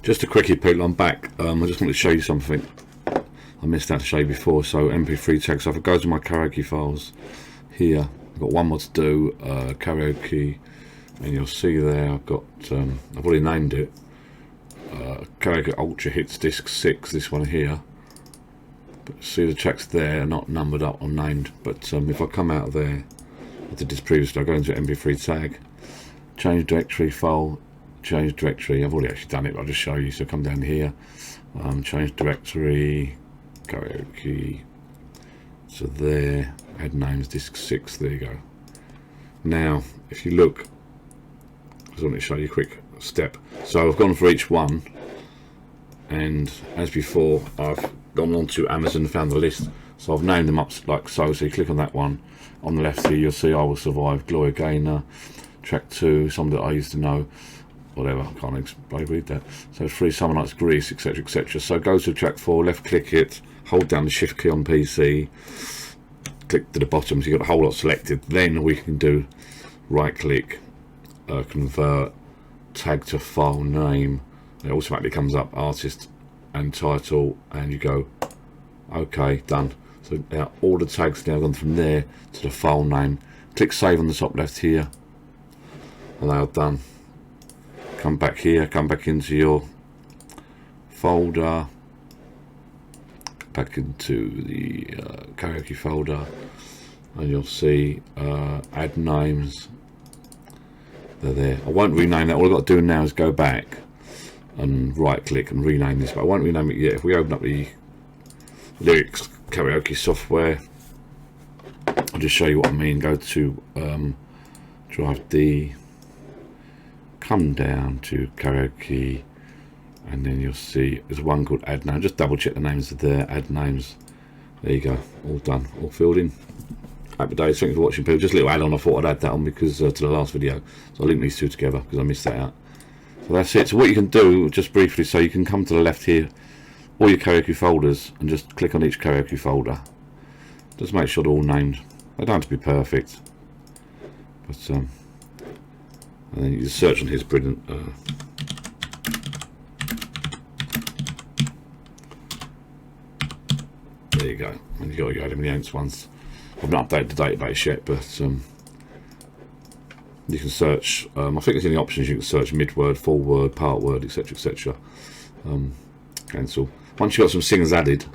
Just a quickie, people, I'm back. I just wanted to show you something I missed out to show you before. So MP3 Tag Software, goes to my karaoke files here. I've got one more to do, karaoke, and you'll see there I've got, I've already named it, Karaoke Ultra Hits Disc 6, this one here. But see the tracks there are not numbered up or named, but if I come out of there, I did this previously, I go into MP3 Tag, change directory file, change directory. I've already actually done it, but I'll just show you. So come down here, change directory, karaoke, so there, add names, disc 6, there you go. Now if you look, I just want to show you a quick step. So I've gone for each one, and as before I've gone on to Amazon and found the list. So I've named them up like so. So you click on that one, on the left here you'll see I Will Survive, Gloria Gaynor, track 2, somebody that I used to know, whatever, I can't read that. So Free Summer Nights, Grease, etc, etc. So go to track 4, left click it, hold down the shift key on PC, click to the bottom, so you've got the whole lot selected. Then we can do right click, convert, tag to file name. It automatically comes up artist and title, and you go okay, done. So now all the tags now gone from there to the file name. Click save on the top left here, and they are done. Come back here, come back into your folder, back into the karaoke folder, and you'll see add names. They're there. I won't rename that. All I've got to do now is go back and right click and rename this, but I won't rename it yet. If we open up the Lyrx karaoke software, I'll just show you what I mean. Go to drive D, come down to karaoke, and then you'll see there's one called add name. Just double check the names are there, add names. There you go, all done, all filled in. Happy days, thanks for watching, people. Just a little add on, I thought I'd add that on because to the last video, so I'll link these two together because I missed that out. So that's it. So what you can do, just briefly, so you can come to the left here, all your karaoke folders, and just click on each karaoke folder. Just make sure they're all named. They don't have to be perfect, but and then you just search on his brilliant. There you go. And you got to go to the Ants ones. I've not updated the database yet, but you can search. I think there's any options. You can search mid-word, full word, part word, etc., etc. Cancel. Once you've got some singers added,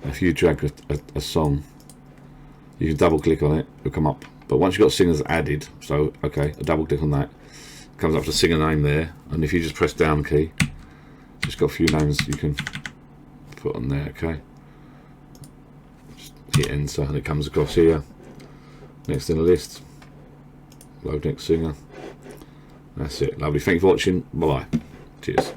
if you drag a song, you can double click on it, it'll come up. But once you've got singers added, so okay, a double click on that, it comes up to singer name there, and if you just press down key, just got a few names you can put on there, okay? Just hit enter and it comes across here. Next in the list, load next singer. That's it, lovely. Thank you for watching, bye bye, cheers.